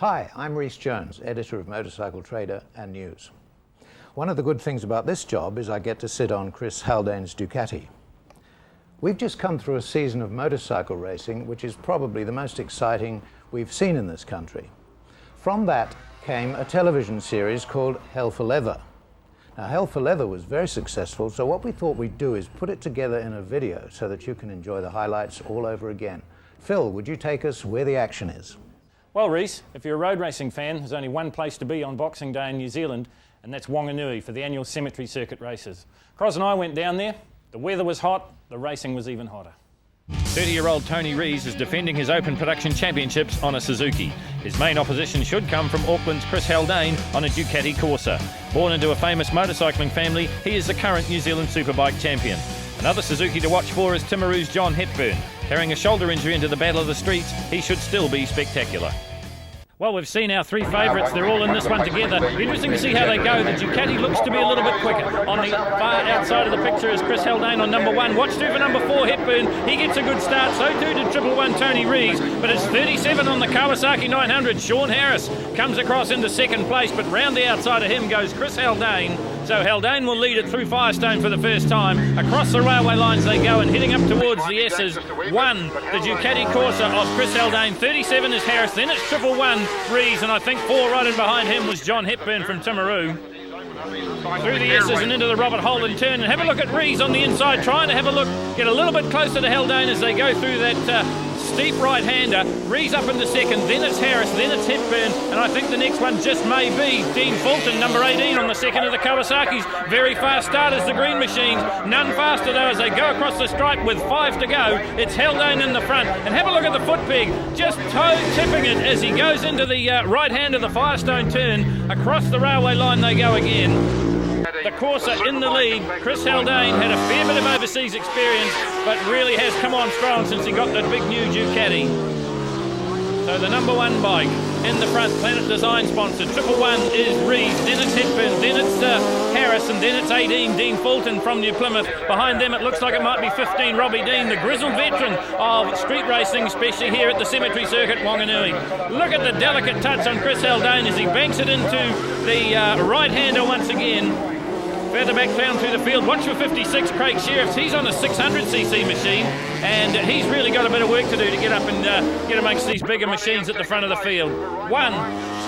Hi, I'm Rhys Jones, editor of Motorcycle Trader and News. One of the good things about this job is I get to sit on Chris Haldane's Ducati. We've just come through a season of motorcycle racing which is probably the most exciting we've seen in this country. From that came a television series called Hell for Leather. Now, Hell for Leather was very successful, so what we thought we'd do is put it together in a video so that you can enjoy the highlights all over again. Phil, would you take us where the action is? Well, Rhys, if you're a road racing fan, there's only one place to be on Boxing Day in New Zealand, and that's Wanganui for the annual cemetery circuit races. Cros and I went down there. The weather was hot, the racing was even hotter. 30-year-old Tony Rhys is defending his Open Production Championships on a Suzuki. His main opposition should come from Auckland's Chris Haldane on a Ducati Corsa. Born into a famous motorcycling family, he is the current New Zealand Superbike champion. Another Suzuki to watch for is Timaru's John Hepburn. Carrying a shoulder injury into the battle of the streets, he should still be spectacular. Well, we've seen our three favourites. They're all in this one together. Interesting to see how they go. The Ducati looks to be a little bit quicker. On the far outside of the picture is Chris Haldane on number 1. Watch through for number 4, Hepburn. He gets a good start. So too did 111 Tony Rhys. But it's 37 on the Kawasaki 900. Sean Harris comes across into second place. But round the outside of him goes Chris Haldane. So Haldane will lead it through Firestone for the first time. Across the railway lines they go, and heading up towards the S's. 1, the Ducati Corsa of Chris Haldane. 37 is Harris. Then it's 111 Rhys, and I think 4 right in behind him was John Hepburn from Timaru. Through the S's and into the Robert Haldane turn, and have a look at Rhys on the inside, trying to have a look, get a little bit closer to Haldane as they go through that steep right-hander. Rhys up in the second, then it's Harris, then it's Hepburn, and I think the next one just may be Dean Fulton, number 18 on the second of the Kawasaki's. Very fast starters, the green machines. None faster though as they go across the stripe with 5 to go. It's Haldane in the front, and have a look at the foot peg, just toe tipping it as he goes into the right hand of the Firestone turn. Across the railway line they go again. The Corsa in the lead. Chris Haldane had a fair bit of overseas experience, but really has come on strong since he got that big new Ducati. So the number 1 bike in the front, Planet Design sponsored. 111 is Rhys, then it's Hepburn, then it's Harris, and then it's 18, Dean Fulton from New Plymouth. Behind them it looks like it might be 15, Robbie Dean, the grizzled veteran of street racing, especially here at the cemetery circuit, Wanganui. Look at the delicate touch on Chris Haldane as he banks it into the right-hander once again. Further back down through the field, watch for 56, Craig Sheriffs. He's on a 600cc machine, and he's really got a bit of work to do to get up and get amongst these bigger machines at the front of the field. 1,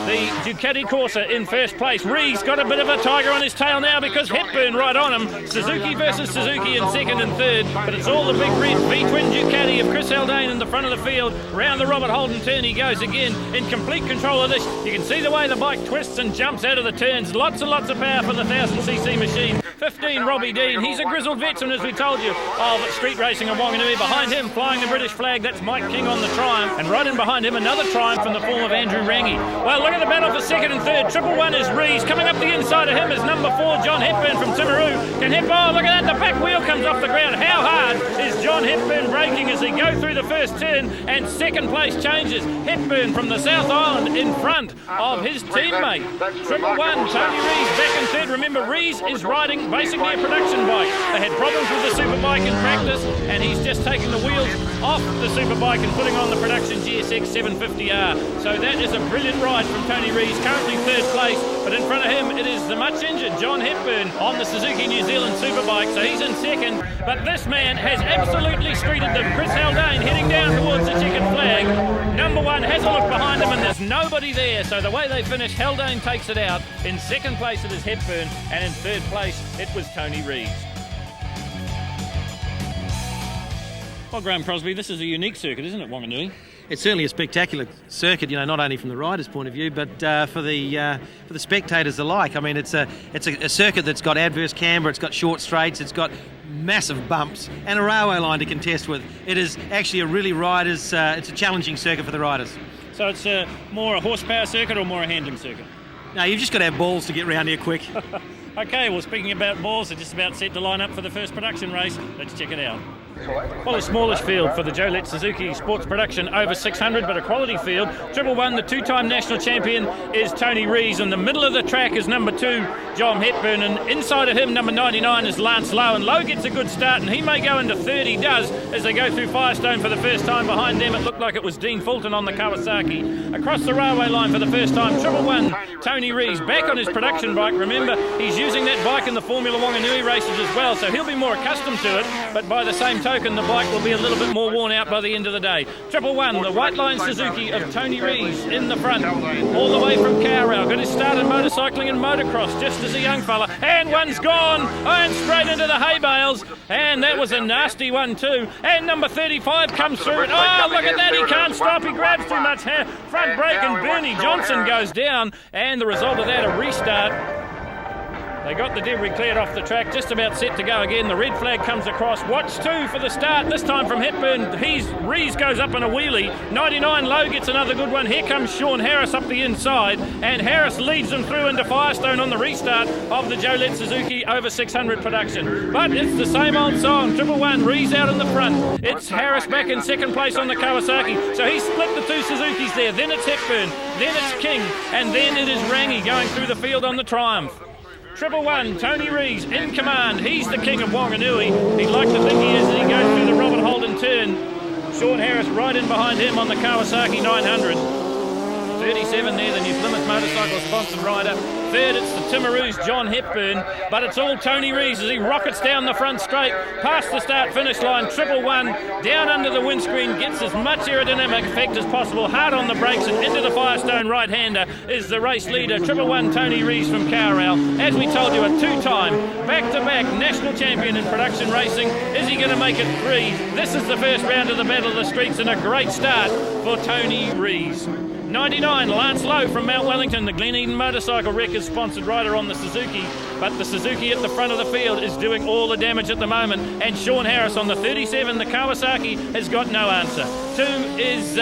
the Ducati Corsa in first place. Rhys got a bit of a tiger on his tail now because Hepburn right on him. Suzuki versus Suzuki in second and third, but it's all the big red V-twin Ducati of Chris Haldane in the front of the field. Round the Robert Haldane turn he goes again, in complete control of this. You can see the way the bike twists and jumps out of the turns. Lots and lots of power for the 1000cc machine. 15, Robbie Dean. He's a grizzled veteran, as we told you, of street racing of Wanganui. Behind him, flying the British flag, that's Mike King on the Triumph. And right in behind him, another Triumph in the form of Andrew Rangi. Well, look at the battle for second and third. 111 is Rhys. Coming up the inside of him is number 4, John Hepburn from Timaru. Can Hepburn, look at that, the back wheel comes off the ground. How hard is John Hepburn braking as he go through the first turn? And second place changes. Hepburn from the South Island in front of his teammate. 111, Tony Rhys back in third. Remember, Rhys is riding basically a production bike. They had problems with the superbike in practice, and he's just taking the wheels off the superbike and putting on the production GSX 750R. So that is a brilliant ride from Tony Rhys, currently third place, but in front of him it is the much injured John Hepburn on the Suzuki New Zealand superbike, so he's in second. But this man has absolutely streeted them. Chris Haldane heading down towards the checkered flag. Number 1 has a look behind him and there's nobody there, so the way they finish, Haldane takes it out. In second place it is Hepburn, and in third place it was Tony Rhys. Well, Graham Crosby, this is a unique circuit, isn't it, Wanganui? It's certainly a spectacular circuit, not only from the rider's point of view, but for the spectators alike. I mean, it's a circuit that's got adverse camber, it's got short straights, it's got massive bumps, and a railway line to contest with. It is actually a really it's a challenging circuit for the riders. So it's more a horsepower circuit or more a handling circuit? No, you've just got to have balls to get round here quick. Okay, well, speaking about balls, they're just about set to line up for the first production race. Let's check it out. Well, a smallish field for the Jolette Suzuki Sports Production over 600, but a quality field. Triple One, the two-time national champion, is Tony Rees. In the middle of the track is number 2, John Hepburn, and inside of him, number 99, is Lance Lowe. And Lowe gets a good start, and he may go into third. He does, as they go through Firestone for the first time. Behind them, it looked like it was Dean Fulton on the Kawasaki. Across the railway line for the first time, Triple One, Tony Rees, back on his production bike. Remember, he's using that bike in the Formula Wanganui races as well, so he'll be more accustomed to it, but by the same token, the bike will be a little bit more worn out by the end of the day. Triple One, the white line Suzuki of Tony Rees in the front, all the way from Cowrail. Got his start in motorcycling and motocross just as a young fella, and one's gone, and straight into the hay bales, and that was a nasty one too. And number 35 comes through, and oh, look at that, he can't stop, he grabs too much front brake, and Bernie Johnson goes down, and the result of that, a restart. They got the debris cleared off the track, just about set to go again. The red flag comes across. Watch 2 for the start, this time from Hepburn. Rees goes up in a wheelie. 99 Lowe gets another good one. Here comes Sean Harris up the inside, and Harris leads them through into Firestone on the restart of the Jolette Suzuki over 600 production. But it's the same old song. Triple One, Rees out in the front. It's Harris back in second place on the Kawasaki. So he split the 2 Suzukis there. Then it's Hepburn, then it's King, and then it is Rangi going through the field on the Triumph. Triple One, Tony Rees in command. He's the king of Wanganui. He'd like to think he is as he goes through the Robert Haldane turn. Sean Harris right in behind him on the Kawasaki 900. 37 there, the New Plymouth Motorcycle sponsored rider. Third, it's the Timaroos, John Hepburn, but it's all Tony Rees as he rockets down the front straight, past the start-finish line. Triple One, down under the windscreen, gets as much aerodynamic effect as possible, hard on the brakes, and into the Firestone right-hander is the race leader. Triple One, Tony Rees from Cowrail. As we told you, a two-time, back-to-back national champion in production racing. Is he going to make it 3? This is the first round of the Battle of the Streets, and a great start for Tony Rees. 99, Lance Lowe from Mount Wellington, the Glen Eden Motorcycle Wreckers sponsored rider on the Suzuki, but the Suzuki at the front of the field is doing all the damage at the moment, and Sean Harris on the 37, the Kawasaki, has got no answer. 2 is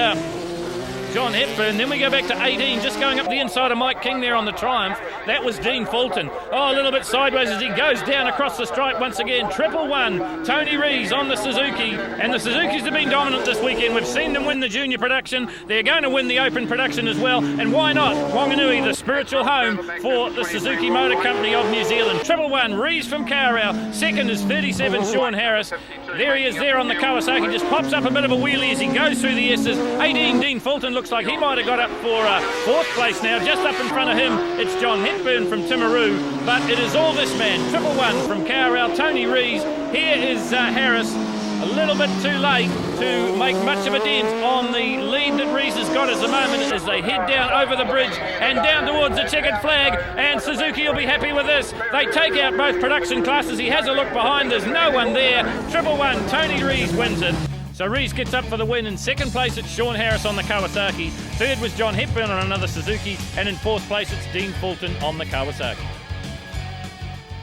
John Hepburn. Then we go back to 18, just going up the inside of Mike King there on the Triumph. That was Dean Fulton. Oh, a little bit sideways as he goes down across the stripe once again. Triple One, Tony Rees on the Suzuki. And the Suzukis have been dominant this weekend. We've seen them win the junior production. They're going to win the open production as well. And why not? Wanganui, the spiritual home for the Suzuki Motor Company of New Zealand. Triple One, Rees from Cowrail. Second is 37, Sean Harris. There he is there on the Kawasaki. Just pops up a bit of a wheelie as he goes through the S's. 18, Dean Fulton looks like he might have got up for 4th place now. Just up in front of him, it's John Hepburn from Timaru. But it is all this man. Triple One from Cowrail, Tony Rees. Here is Harris. A little bit too late to make much of a dent on the lead that Rees has got at the moment as they head down over the bridge and down towards the checkered flag, and Suzuki will be happy with this. They take out both production classes. He has a look behind, there's no one there. Triple One, Tony Rees wins it. So Rees gets up for the win. In second place, it's Sean Harris on the Kawasaki. Third was John Hepburn on another Suzuki, and in 4th place, it's Dean Fulton on the Kawasaki.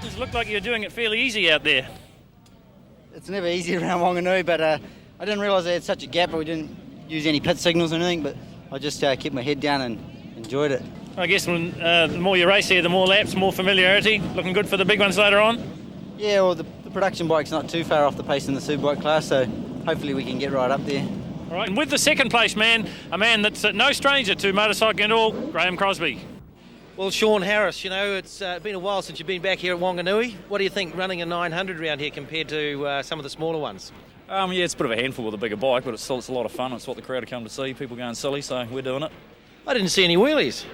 It looked like you were doing it fairly easy out there. It's never easy around Wanganui, but I didn't realise they had such a gap. We didn't use any pit signals or anything, but I just kept my head down and enjoyed it. I guess when, the more you race here, the more laps, more familiarity. Looking good for the big ones later on? Yeah, well, the production bike's not too far off the pace in the superbike class, so hopefully we can get right up there. All right, and with the second place man, a man that's no stranger to motorcycling at all, Graham Crosby. Well, Sean Harris, you know, it's been a while since you've been back here at Wanganui. What do you think running a 900 around here compared to some of the smaller ones? Yeah, it's a bit of a handful with a bigger bike, but it's a lot of fun. It's what the crowd have come to see, people going silly, so we're doing it. I didn't see any wheelies.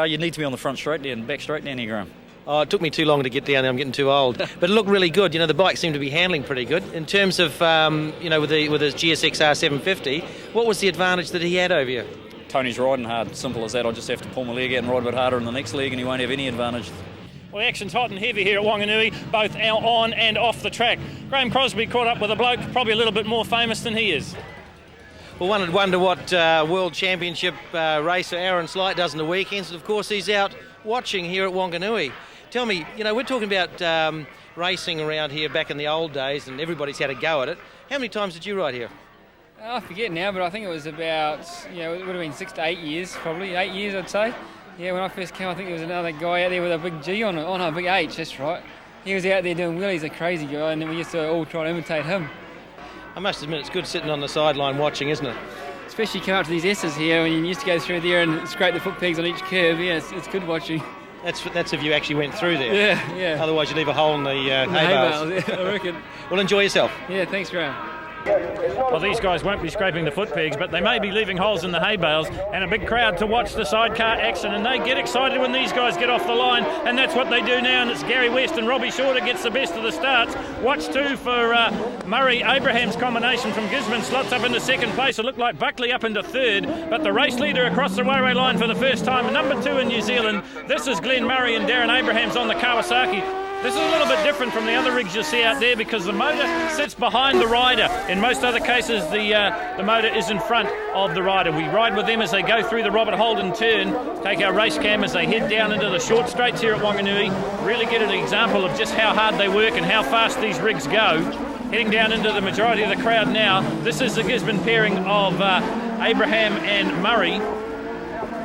You need to be on the front straight down, back straight down here, Graham. Oh, it took me too long to get down there. I'm getting too old. But it looked really good. You know, the bike seemed to be handling pretty good. In terms of, you know, with his GSXR 750, what was the advantage that he had over you? Tony's riding hard, simple as that. I just have to pull my leg out and ride a bit harder in the next leg and he won't have any advantage. Well, the action's hot and heavy here at Wanganui, both on and off the track. Graham Crosby caught up with a bloke probably a little bit more famous than he is. Well, one would wonder what World Championship racer Aaron Slight does in the weekends. And, of course, he's out watching here at Wanganui. Tell me, you know, we're talking about racing around here back in the old days and everybody's had a go at it. How many times did you ride here? I forget now, but I think it was about, it would have been 6 to 8 years, probably 8 years, I'd say. Yeah, when I first came, I think there was another guy out there with a big G on it. Oh no, big H, that's right. He was out there doing wheelies, a crazy guy, and then we used to all try to imitate him. I must admit, it's good sitting on the sideline watching, isn't it? Especially come out to these S's here when you used to go through there and scrape the foot pegs on each curve. Yeah, it's good watching. That's if you actually went through there. Yeah. Otherwise, you leave a hole in the hay bales. Yeah, I reckon. Well, enjoy yourself. Yeah, thanks, Graham. Well, these guys won't be scraping the foot pegs, but they may be leaving holes in the hay bales, and a big crowd to watch the sidecar action, and they get excited when these guys get off the line, and that's what they do now, and it's Gary West and Robbie Shorter gets the best of the starts. Watch too for Murray Abraham's combination from Gisborne, slots up into second place. It looked like Buckley up into third, but the race leader across the railway line for the first time, number 2 in New Zealand. This is Glenn Murray and Darren Abrahams on the Kawasaki. This is a little bit different from the other rigs you see out there because the motor sits behind the rider. In most other cases, the motor is in front of the rider. We ride with them as they go through the Robert Haldane turn, take our race cam as they head down into the short straights here at Wanganui, really get an example of just how hard they work and how fast these rigs go. Heading down into the majority of the crowd now. This is the Gisborne pairing of Abraham and Murray.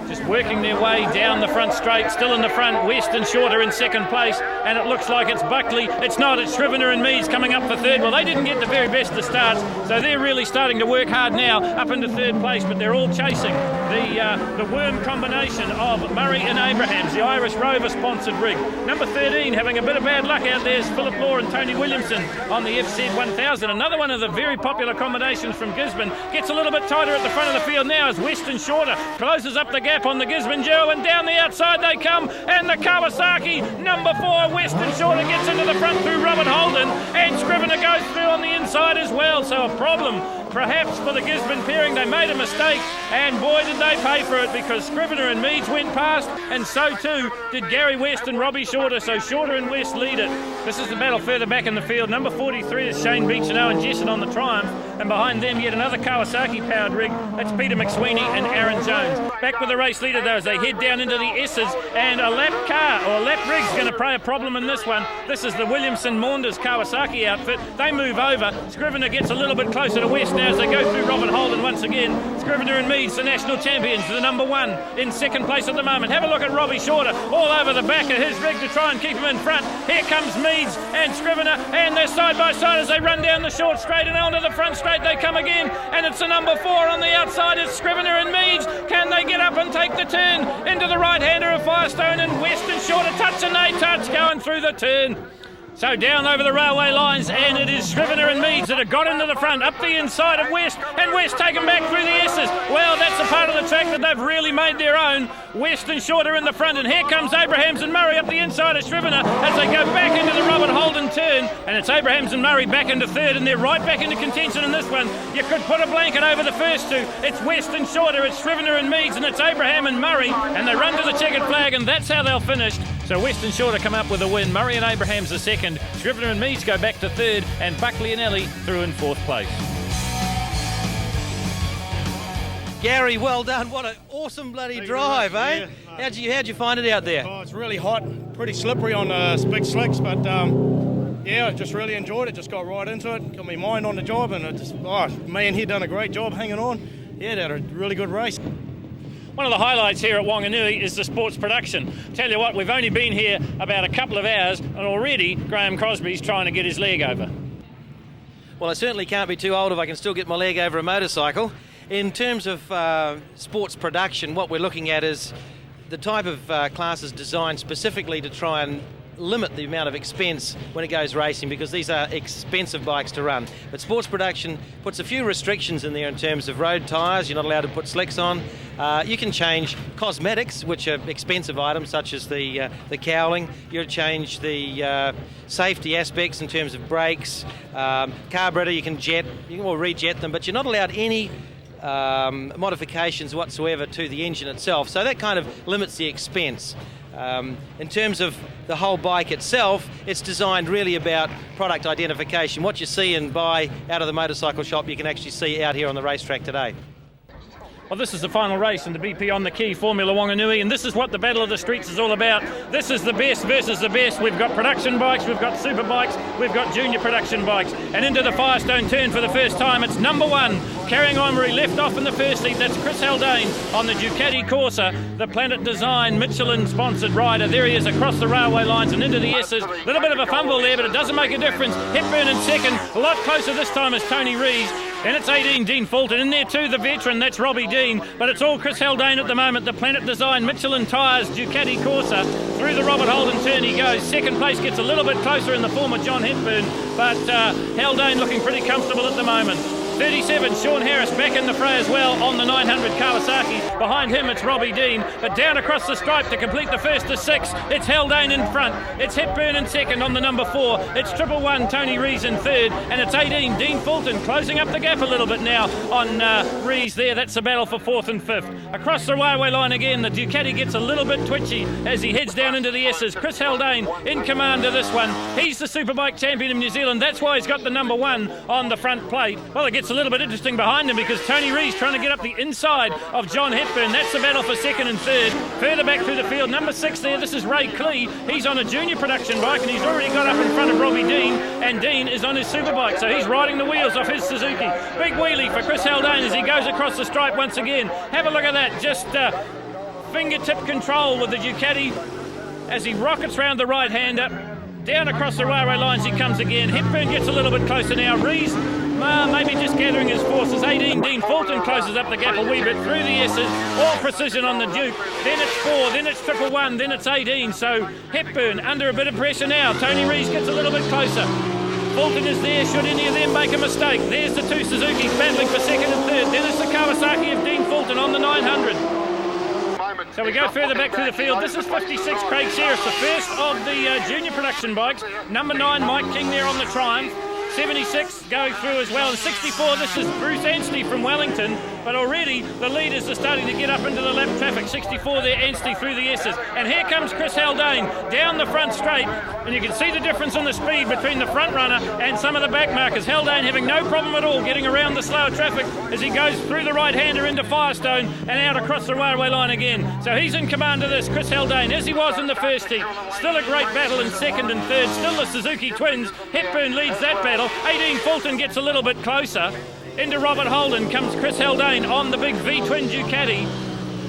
Just working their way down the front straight, still in the front, West and Shorter in second place, and it looks like it's Buckley. It's not, it's Scrivener and Mead's coming up for third. Well, they didn't get the very best of starts, so they're really starting to work hard now, up into third place, but they're all chasing the worm combination of Murray and Abrahams, the Irish Rover sponsored rig. Number 13 having a bit of bad luck out there is Philip Law and Tony Williamson on the FZ 1000. Another one of the very popular combinations from Gisborne. Gets a little bit tighter at the front of the field now as West and Shorter closes up the gap on the Gisborne duo, and down the outside they come, and the Kawasaki number 4 West and Shorter gets into the front through Robert Haldane, and Scrivener goes through on the inside as well. So a problem perhaps for the Gisborne pairing. They made a mistake, and boy did they pay for it, because Scrivener and Meads went past, and so too did Gary West and Robbie Shorter. So Shorter and West lead it. This is the battle further back in the field. Number 43 is Shane Beach and Owen Jesson on the Triumph, and behind them yet another Kawasaki powered rig. That's Peter McSweeney and Aaron Jones. Back with the race leader though as they head down into the S's, and a lap car or a lap rig's going to play a problem in this one. This is the Williamson Maunders Kawasaki outfit. They move over. Scrivener gets a little bit closer to West now as they go through Robert Haldane once again. Scrivener and Meads, the national champions, the number 1 in second place at the moment. Have a look at Robbie Shorter all over the back of his rig to try and keep him in front. Here comes Meads and Scrivener, and they're side by side as they run down the short straight, and onto the front straight they come again, and it's the number 4 on the outside. It's Scrivener and Meads. Can they get up and take the turn into the right-hander of Firestone, and West and Shorter touch, and they touch going through the turn. So down over the railway lines, and it is Scrivener and Meads that have got into the front, up the inside of West, and West taken back through the S's. Well, that's the part of the track that they've really made their own. West and Shorter in the front, and here comes Abrahams and Murray up the inside of Scrivener as they go back into the Robert Haldane turn, and it's Abrahams and Murray back into third, and they're right back into contention in this one. You could put a blanket over the first two. It's West and Shorter, it's Scrivener and Meads, and it's Abraham and Murray, and they run to the checkered flag, and that's how they'll finish. So West and Shorter come up with a win. Murray and Abrahams the second. Scrivener and Meads go back to third, and Buckley and Ellie through in fourth place. Gary, well done. What an awesome bloody drive, eh? Yeah. How'd you find it out there? Oh, it's really hot, pretty slippery on big slicks, but yeah, I just really enjoyed it. Just got right into it, got my mind on the job, and it just, man, he done a great job hanging on. Yeah, they had a really good race. One of the highlights here at Wanganui is the sports production. Tell you what, we've only been here about a couple of hours, and already Graham Crosby's trying to get his leg over. Well, I certainly can't be too old if I can still get my leg over a motorcycle. In terms of sports production, what we're looking at is the type of classes designed specifically to try and limit the amount of expense when it goes racing, because these are expensive bikes to run. But sports production puts a few restrictions in there in terms of road tyres. You're not allowed to put slicks on. You can change cosmetics, which are expensive items, such as the cowling. You change the safety aspects in terms of brakes. Carburetor, you can rejet them, but you're not allowed any modifications whatsoever to the engine itself. So that kind of limits the expense. In terms of the whole bike itself, it's designed really about product identification. What you see and buy out of the motorcycle shop, you can actually see out here on the racetrack today. Well, this is the final race in the BP on the Key Formula Wanganui, and this is what the Battle of the Streets is all about. This is the best versus the best. We've got production bikes, we've got super bikes, we've got junior production bikes. And into the Firestone turn for the first time, it's number 1, carrying on where he left off in the first heat. That's Chris Haldane on the Ducati Corsa, the Planet Design Michelin-sponsored rider. There he is across the railway lines and into the S's. A little bit of a fumble there, but it doesn't make a difference. Hepburn in second, a lot closer this time as Tony Rees. And it's 18, Dean Fulton. In there too, the veteran, that's Robbie Dean. But it's all Chris Haldane at the moment. The Planet Design Michelin tyres, Ducati Corsa. Through the Robert Holden turn he goes. Second place gets a little bit closer in the form of John Hepburn. But Haldane looking pretty comfortable at the moment. 37, Sean Harris back in the fray as well on the 900 Kawasaki. Behind him it's Robbie Dean, but down across the stripe to complete the first of 6, it's Haldane in front, it's Hepburn in second on the number 4, it's 111, Tony Rees in third, and it's 18, Dean Fulton closing up the gap a little bit now on Rees there. That's the battle for 4th and 5th. Across the railway line again, the Ducati gets a little bit twitchy as he heads down into the S's. Chris Haldane in command of this one. He's the Superbike champion of New Zealand, that's why he's got the number 1 on the front plate. Well, it gets a little bit interesting behind him because Tony Rees trying to get up the inside of John Hepburn. That's the battle for 2nd and 3rd. Further back through the field, number 6 there, this is Ray Clee. He's on a junior production bike and he's already got up in front of Robbie Dean, and Dean is on his superbike, so he's riding the wheels off his Suzuki. Big wheelie for Chris Haldane as he goes across the stripe once again. Have a look at that, just fingertip control with the Ducati as he rockets round the right-hander. Down across the railway lines he comes again. Hepburn gets a little bit closer now. Rees maybe just gathering his forces. 18, Dean Fulton closes up the gap a wee bit through the S's. All precision on the Duke. Then it's 4, then it's 111, then it's 18. So Hepburn under a bit of pressure now. Tony Rees gets a little bit closer. Fulton is there, should any of them make a mistake. There's the 2 Suzukis battling for 2nd and 3rd. Then it's the Kawasaki of Dean Fulton on the 900. So we go further back through the field. This is 56, Craig Sheriff, the first of the junior production bikes. Number 9, Mike King there on the Triumph. 76 going through as well, and 64, this is Bruce Anstey from Wellington, but already the leaders are starting to get up into the lap traffic. 64 there, Anstey through the S's, and here comes Chris Haldane down the front straight, and you can see the difference in the speed between the front runner and some of the back markers. Haldane having no problem at all getting around the slower traffic as he goes through the right-hander into Firestone and out across the railway line again. So he's in command of this, Chris Haldane, as he was in the first heat. Still a great battle in 2nd and 3rd, still the Suzuki twins. Hepburn leads that battle. 18, Fulton gets a little bit closer. Into Robert Holden comes Chris Haldane on the big V-twin Ducati.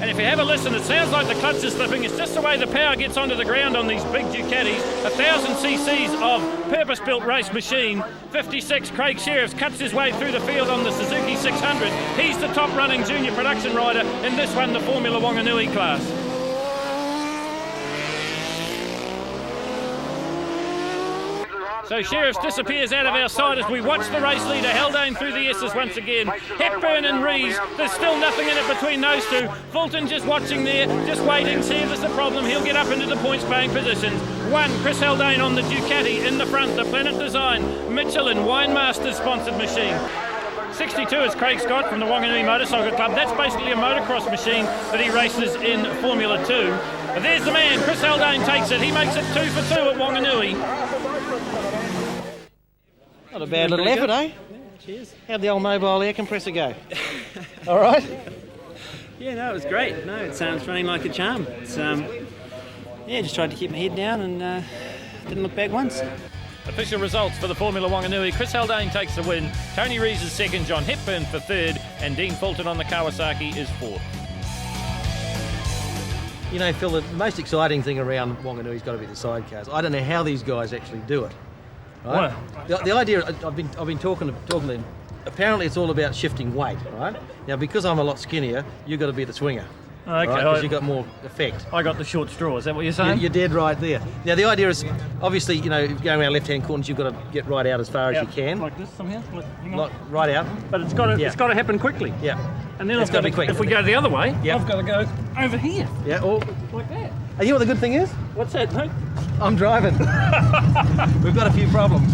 And if you have a listen, it sounds like the clutch is slipping. It's just the way the power gets onto the ground on these big Ducatis. 1,000 cc's of purpose-built race machine. 56, Craig Sheriff cuts his way through the field on the Suzuki 600. He's the top-running junior production rider in this one, the Formula Wanganui class. So Sheriff disappears out of our sight as we watch the race leader Haldane through the S's once again. Hepburn and Rees, there's still nothing in it between those two. Fulton just watching there, just waiting, see if there's a problem. He'll get up into the points paying positions. 1, Chris Haldane on the Ducati in the front, the Planet Design Michelin Winemaster sponsored machine. 62 is Craig Scott from the Wanganui Motorcycle Club. That's basically a motocross machine that he races in Formula 2. But there's the man, Chris Haldane takes it. He makes it 2 for 2 at Wanganui. Not a bad little effort, eh? Yeah, cheers. How'd the old mobile air compressor go? All right? Yeah, no, it was great. No, it's running like a charm. It's just tried to keep my head down and didn't look back once. Official results for the Formula Wanganui. Chris Haldane takes the win. Tony Rees is second, John Hepburn for third, and Dean Fulton on the Kawasaki is fourth. You know, Phil, the most exciting thing around Wanganui's got to be the sidecars. I don't know how these guys actually do it. Right? The idea, I've been talking to them. Apparently, it's all about shifting weight, right? Now, because I'm a lot skinnier, you've got to be the swinger. Okay. Because you've got more effect. I got the short straw, is that what you're saying? You're dead right there. Now, the idea is, obviously, you know, going around left-hand corners, you've got to get right out as far as you can. Like this somehow? Hang on. Like right out. But it's got to happen quickly. Yeah. And then It's got to be quick. If we go the other way, Yep. I've got to go over here. Yeah. Or, Like that. and you know what the good thing is? What's that, mate? I'm driving. We've got a few problems.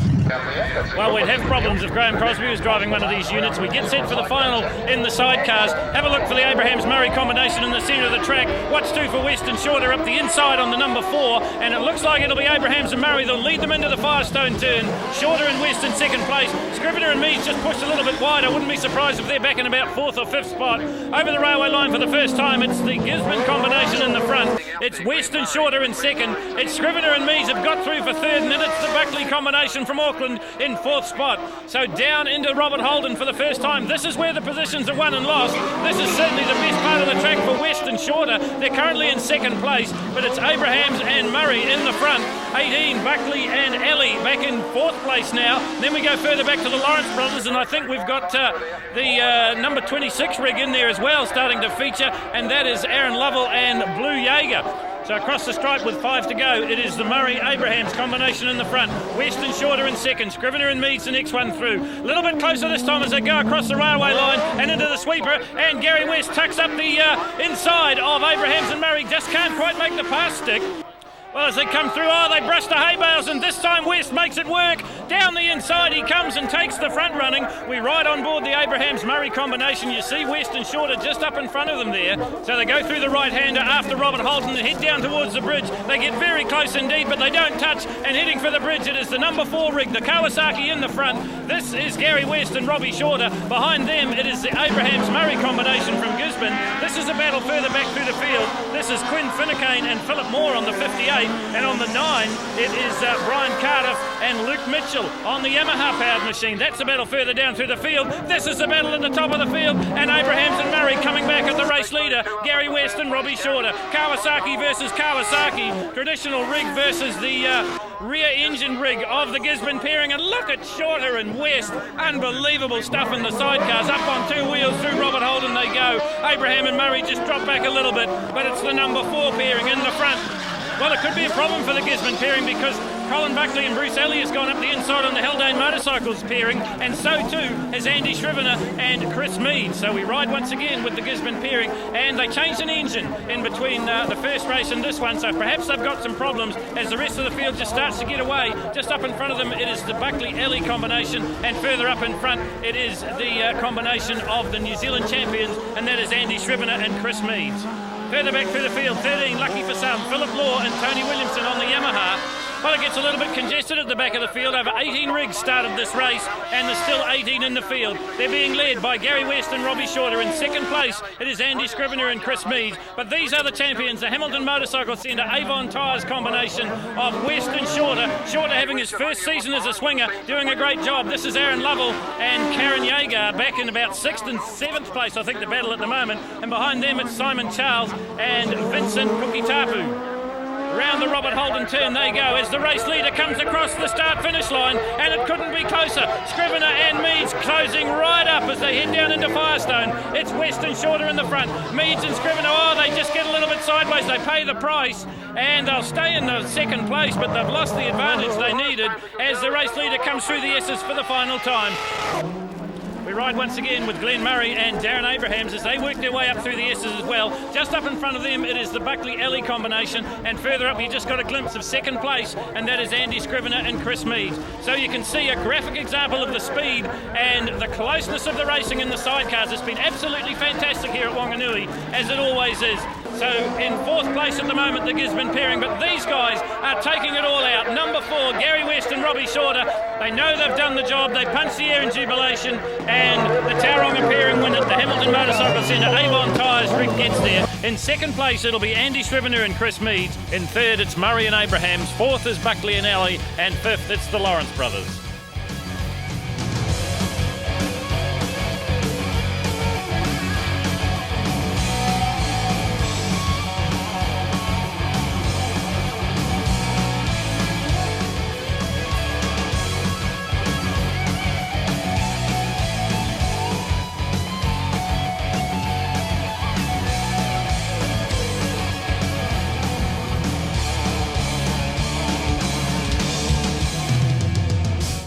Well, we'd have problems if Graham Crosby was driving one of these units. We get set for the final in the sidecars. Have a look for the Abrahams-Murray combination in the centre of the track. What's two for West and Shorter up the inside on the number 4, and it looks like it'll be Abrahams and Murray. They'll lead them into the Firestone turn. Shorter and West in second place. Scrivener and Mead just pushed a little bit wide. I wouldn't be surprised if they're back in about 4th or 5th spot. Over the railway line for the first time, it's the Gisborne combination in the front. It's West and Shorter in second. It's Scrivener and Mead have got through for third, and then it's the Buckley combination from Auckland in 4th spot. So down into Robert Haldane for the first time. This is where the positions are won and lost. This is certainly the best part of the track for West and Shorter. They're currently in second place, but it's Abrahams and Murray in the front. 18, Buckley and Alley back in 4th place now. Then we go further back to the Lawrence brothers, and I think we've got the number 26 rig in there as well starting to feature, and that is Aaron Lovell and Blue Jaeger. So across the stripe with 5 to go, it is the Murray-Abrahams combination in the front. West and Shorter in second. Scrivener and Mead's the next one through. A little bit closer this time as they go across the railway line and into the sweeper. And Gary West tucks up the inside of Abrahams and Murray. Just can't quite make the pass stick. Well, as they come through, they brush the hay bales, and this time West makes it work. Down the inside he comes and takes the front running. We ride on board the Abrahams-Murray combination. You see West and Shorter just up in front of them there. So they go through the right-hander after Robert Haldane and head down towards the bridge. They get very close indeed, but they don't touch. And heading for the bridge, it is the number 4 rig, the Kawasaki in the front. This is Gary West and Robbie Shorter. Behind them, it is the Abrahams-Murray combination from Gisborne. This is a battle further back through the field. This is Quinn Finnecane and Philip Moore on the 58. And on the 9, it is Brian Cardiff and Luke Mitchell on the Yamaha-powered machine. That's a battle further down through the field. This is the battle at the top of the field, and Abrahams and Murray coming back at the race leader. Gary West and Robbie Shorter. Kawasaki versus Kawasaki. Traditional rig versus the rear engine rig of the Gisborne pairing. And look at Shorter and West. Unbelievable stuff in the sidecars. Up on 2 wheels through Robert Haldane they go. Abraham and Murray just drop back a little bit, but it's the number 4 pairing in the front. Well, it could be a problem for the Gisborne pairing because Colin Buckley and Bruce Alley has gone up the inside on the Haldane Motorcycles pairing, and so too has Andy Scrivener and Chris Mead. So we ride once again with the Gisborne pairing, and they changed an engine in between the first race and this one, so perhaps they've got some problems as the rest of the field just starts to get away. Just up in front of them, it is the Buckley-Alley combination, and further up in front, it is the combination of the New Zealand champions, and that is Andy Scrivener and Chris Mead. Further back through the field, 13, lucky for some, Philip Law and Tony Williamson on the Yamaha. Well, it gets a little bit congested at the back of the field. Over 18 rigs started this race, and there's still 18 in the field. They're being led by Gary West and Robbie Shorter. In second place, it is Andy Scrivener and Chris Mead. But these are the champions, the Hamilton Motorcycle Centre Avon Tyres combination of West and Shorter. Shorter having his first season as a swinger, doing a great job. This is Aaron Lovell and Karen Jaeger back in about 6th and 7th place, I think, the battle at the moment. And behind them, it's Simon Charles and Vincent Pukitapu. Round the Robert Haldane turn they go as the race leader comes across the start-finish line, and it couldn't be closer. Scrivener and Mead's closing right up as they head down into Firestone. It's West and Shorter in the front. Mead's and Scrivener, they just get a little bit sideways. They pay the price, and they'll stay in the second place, but they've lost the advantage they needed as the race leader comes through the S's for the final time. We ride once again with Glenn Murray and Darren Abrahams as they work their way up through the S's as well. Just up in front of them, it is the Buckley-Alley combination, and further up you just got a glimpse of second place, and that is Andy Scrivener and Chris Mead. So you can see a graphic example of the speed and the closeness of the racing in the sidecars. It's been absolutely fantastic here at Wanganui, as it always is. So in 4th place at the moment, the Gisborne pairing, but these guys are taking it all out. Number 4, Gary West and Robbie Shorter. They know they've done the job. They punch the air in jubilation, and the Tauranga pairing win at the Hamilton Motorcycle Centre. Avon Tyres Rick gets there. In 2nd place, it'll be Andy Scrivener and Chris Mead. In 3rd, it's Murray and Abrahams. 4th is Buckley and Alley, and 5th, it's the Lawrence brothers.